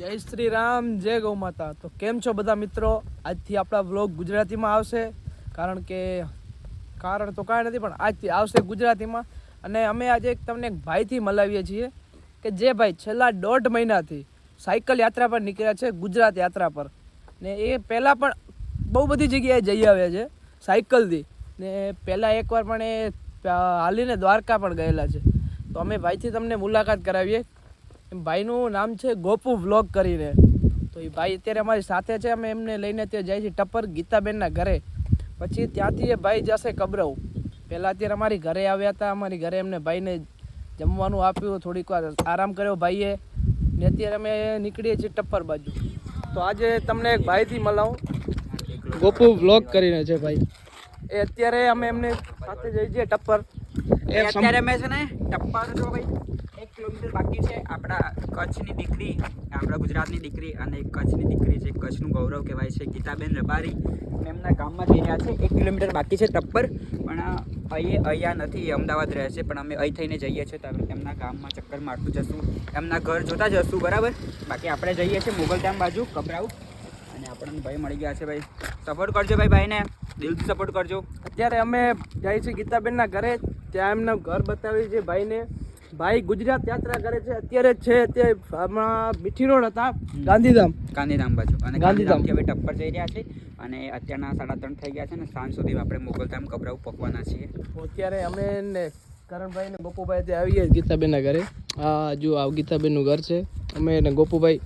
જય શ્રી રામ, જય ગૌ માતા. તો કેમ છો બધા મિત્રો? આજથી આપણા વ્લોગ ગુજરાતીમાં આવશે, કારણ તો કાંઈ નથી, પણ આજથી આવશે ગુજરાતીમાં. અને અમે આજે તમને એક ભાઈથી મળાવીએ છીએ કે જે ભાઈ છેલ્લા 1.5 મહિનાથી સાયકલ યાત્રા પર નીકળ્યા છે, ગુજરાત યાત્રા પર. ને એ પહેલાં પણ બહુ બધી જગ્યાએ જઈ આવ્યા છે સાયકલથી. ને પહેલાં એકવાર પણ એ હાલીને દ્વારકા પણ ગયેલા છે. તો અમે ભાઈથી તમને મુલાકાત કરાવીએ. ભાઈનું નામ છે ગોપુ વ્લોગ કરીને. તો એ ભાઈ અત્યારે અમારી સાથે છે. અમે એમને લઈને ત્યાં જાય છે ટપ્પર ગીતાબેનના ઘરે. પછી ત્યાંથી એ ભાઈ જશે કબરવ. પહેલાં અત્યારે અમારી ઘરે આવ્યા હતા. અમારી ઘરે એમને ભાઈને જમવાનું આપ્યું, થોડીક વાર આરામ કર્યો ભાઈએ. ને અત્યારે અમે નીકળીએ છીએ ટપ્પર બાજુ. તો આજે તમને એક ભાઈથી મળાવું, ગોપુ વ્લોગ કરીને છે ભાઈ. એ અત્યારે અમે એમને સાથે જઈએ છીએ ટપ્પર. અત્યારે મેં છે ને ટપ્પર જો ભાઈ 1 કિલોમીટર બાકી છે. આપણા કચ્છની દીકરી, આપણા ગુજરાતની દીકરી અને કચ્છની દીકરી છે, કચ્છનું ગૌરવ કહેવાય છે, ગીતાબેન રબારી. એમના ગામમાં જઈ રહ્યા છે. 1 કિલોમીટર બાકી છે ટપ્પર. પણ અહીંયા નથી, અમદાવાદ રહે છે, પણ અમે અહીં થઈને જઈએ છીએ. તો એમના ગામમાં ચક્કર મારતું જશું, એમના ઘર જોતા જશું, બરાબર. બાકી આપણે જઈએ છીએ મોગલધામ બાજુ કબરાઉ. અને આપણને ભાઈ મળી ગયા છે. ભાઈ સપોર્ટ કરજો, ભાઈને દિલથી સપોર્ટ કરજો. અત્યારે અમે જઈએ છીએ ગીતાબેનના ઘરે. ત્યાં એમનું ઘર બતાવી છે ભાઈને. ભાઈ ગુજરાત યાત્રા કરે છે અત્યારે હમણાં મીઠી રોડ હતા ગાંધીધામ બાજુ. અને ગાંધીધામથી હવે ટપ્પર જઈ રહ્યા છે. અને અત્યારના 3:30 થઈ ગયા છે ને સાંજ સુધી આપણે મોગલધામ કબરાઉ પકવાના છીએ. અત્યારે અમે ને કરણભાઈ ને ગોપુભાઈ ત્યાં આવીએ ગીતાબેનના ઘરે. જો આ ગીતાબેનનું ઘર છે. અમે ને ગોપુભાઈ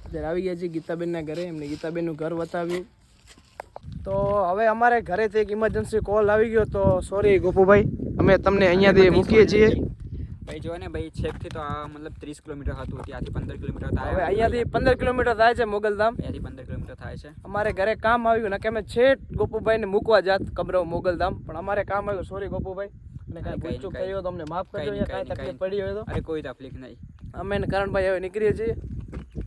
અત્યારે આવી ગયા છીએ ગીતાબેનના ઘરે. એમને ગીતાબેનનું ઘર બતાવ્યું. તો હવે અમારે ઘરેથી એક ઇમરજન્સી કોલ આવી ગયો. તો સોરી ગોપુભાઈ, અમે તમને અહીંયાથી મૂકીએ છીએ. ભાઈ જો ને ભાઈ છેકથી તો આ મતલબ 30 કિલોમીટર હતું, ત્યાંથી 15 કિલોમીટર થાય. હવે અહીંયાથી 15 કિલોમીટર થાય છે મોગલધામ. અહીંયાથી 15 કિલોમીટર થાય છે. અમારે ઘરે કામ આવ્યું ને કે અમે છેટ ગોપુભાઈને મૂકવા જાત કબરાઉ મોગલધામ, પણ અમારે કામ આવ્યું. સોરી ગોપુભાઈ, અને કાંઈ ભૂલચૂક થઈ હોય તો અમને માફ કરજો. કાંઈ તકલીફ પડી હોય તો. અરે કોઈ તકલીફ નહીં. અમે ને કરણભાઈ હવે નીકળીએ છીએ.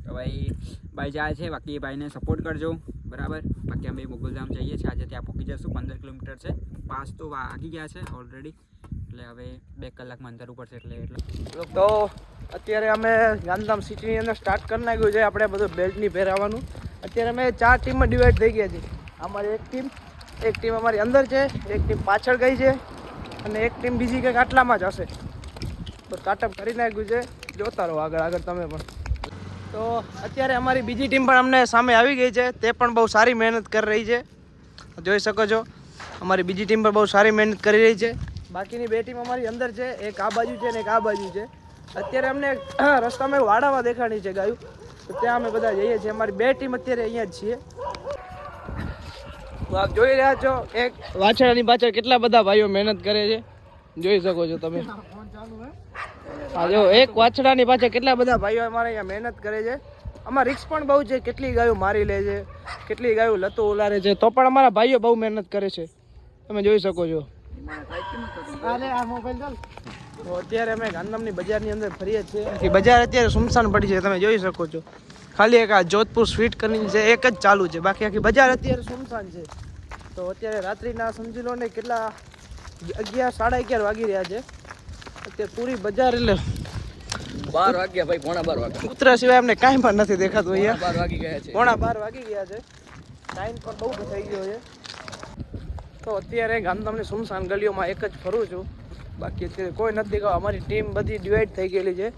તો ભાઈ જાય છે. બાકી ભાઈને સપોર્ટ કરજો, બરાબર. બાકી અમે મોગલધામ જઈએ છીએ. આજે ત્યાં પહોંચી જશું. 15 કિલોમીટર છે. 5 તો વાગી ગયા છે ઓલરેડી. એટલે હવે 2 કલાકમાં અંતર ઉપર છે. એટલે તો અત્યારે અમે ગાંધીધામ સિટીની અંદર સ્ટાર્ટ કરી નાખ્યું છે. આપણે બધું બેલ્ટની પહેરાવાનું. અત્યારે અમે 4 ટીમમાં ડિવાઈડ થઈ ગયા છીએ. અમારી એક ટીમ અમારી અંદર છે, એક ટીમ પાછળ ગઈ છે, અને એક ટીમ બીજી કંઈક આટલામાં જ હશે. તો સ્ટાર્ટઅપ કરી નાખ્યું છે. જોતા રહો આગળ તમે પણ. તો અત્યારે અમારી બીજી ટીમ પણ અમને સામે આવી ગઈ છે. તે પણ બહુ સારી મહેનત કરી રહી છે. જોઈ શકો છો અમારી બીજી ટીમ પણ બહુ સારી મહેનત કરી રહી છે. બાકીની 2 ટીમ અમારી અંદર છે. એક આ બાજુ છે ને એક આ બાજુ છે. અત્યારે અમને રસ્તામાં વાડામાં દેખાણી છે ગાયું. તો ત્યાં અમે બધા જઈએ છીએ. અમારી 2 ટીમ અત્યારે અહીંયા જ છીએ. તો આપ જોઈ રહ્યા છો એક વાછડાની પાછળ કેટલા બધા ભાઈઓ મહેનત કરે છે. જોઈ શકો છો તમે. હા જો એક વાછડાની પાછળ કેટલા બધા ભાઈઓ અમારે અહીંયા મહેનત કરે છે. આમાં રિસ્ક પણ બહુ છે. કેટલી ગાયો મારી લે છે, કેટલી ગાયો લતો ઉલારે છે, તો પણ અમારા ભાઈઓ બહુ મહેનત કરે છે. તમે જોઈ શકો છો. તો અત્યારે અમે ગાંધીધામની બજારની અંદર ફરીએ છીએ. બજાર અત્યારે સુમસાન પડી છે. તમે જોઈ શકો છો. ખાલી એક આ જોધપુર સ્વીટ કરીને છે, એક જ ચાલુ છે. બાકી આખી બજાર અત્યારે સુમસાન છે. તો અત્યારે રાત્રિના સમજી લો ને કેટલા 11, 11:30 વાગી રહ્યા છે. અત્યારે પૂરી બજાર એટલે 12 વાગ્યા ભાઈ, પોણા 12 વાગ્યા. કૂતરા સિવાય અમને કાંઈ પણ નથી દેખાતું અહીંયા. 12 વાગી ગયા છે. પોણા 12 વાગી ગયા છે. ટાઈમ પણ બહુ થઈ ગયો છે. તો અત્યારે ગાંધીધામની સુમસાન ગલીઓમાં એક જ ફરું છું. બાકી અત્યારે કોઈ નથી દેખાવ. અમારી ટીમ બધી ડિવાઈડ થઈ ગયેલી છે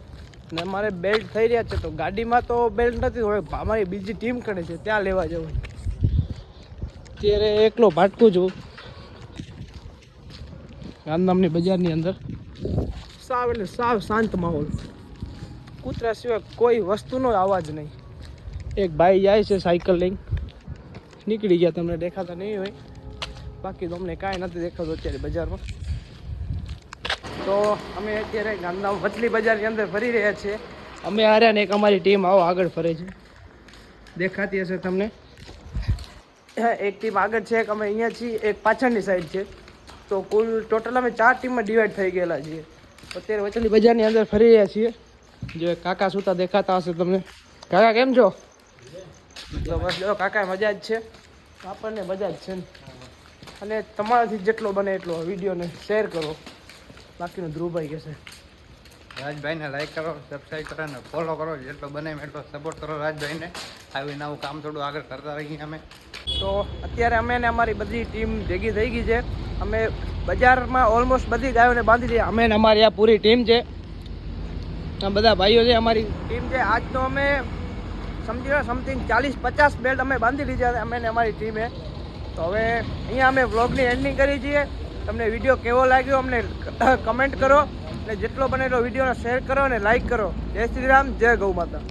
ને અમારે બેલ્ટ થઈ રહ્યા છે. તો ગાડીમાં તો બેલ્ટ નથી, હવે અમારી બીજી ટીમ કણે છે ત્યાં લેવા જવું. અત્યારે એકલો ભાટકું છું ગાંધીધામની બજારની અંદર. સાવ એટલે સાવ શાંત માહોલ. કૂતરા સિવાય કોઈ વસ્તુનો અવાજ નહીં. એક ભાઈ જાય છે સાયકલ લઈને, નીકળી ગયા, તમને દેખાતા નહીં હોય. બાકી તો અમને કાંઈ નથી દેખાતું અત્યારે બજારમાં. તો અમે અત્યારે ગાંધીધામ વચલી બજારની અંદર ફરી રહ્યા છીએ. અમે હાર્યા ને એક અમારી ટીમ આવો આગળ ફરે છે, દેખાતી હશે તમને. એક ટીમ આગળ છે, એક અમે અહીંયા છીએ, એક પાછળની સાઈડ છે. તો કુલ ટોટલ અમે 4 ટીમમાં ડિવાઈડ થઈ ગયેલા છીએ. અત્યારે વચલી બજારની અંદર ફરી રહ્યા છીએ. જો કાકા સુતા દેખાતા હશે તમને. કાકા કેમ છો? તો બસ જો કાકા મજા જ છે, આપણને મજા જ છે. અને તમારાથી જેટલો બને એટલો વિડીયોને શેર કરો. બાકીનું ધ્રુવભાઈ કહેશે. રાજભાઈને લાઈક કરો, સબસ્ક્રાઈબ કરો અને ફોલો કરો. જેટલો બને એટલો સપોર્ટ કરો રાજભાઈને. આવીને આવું કામ થોડું આગળ કરતા રહીએ અમે. તો અત્યારે અમે ને અમારી બધી ટીમ ભેગી થઈ ગઈ છે. અમે બજારમાં ઓલમોસ્ટ બધી ગાયોને બાંધી દઈએ. અમે ને અમારી આ પૂરી ટીમ છે, આ બધા ભાઈઓ છે, અમારી ટીમ છે. આજનો અમે સમજી લો સમથિંગ 40-50 બેલ્ટ અમે બાંધી લીધા છે અમે ને અમારી ટીમે. તો હવે અહીંયા અમે વ્લોગની એન્ડિંગ કરી છીએ. તમને વિડીયો કેવો લાગ્યો અમને કમેન્ટ કરો અને જેટલો બને એટલો વિડીયોને શેર કરો અને લાઈક કરો. જય શ્રી રામ, જય ગૌ માતા.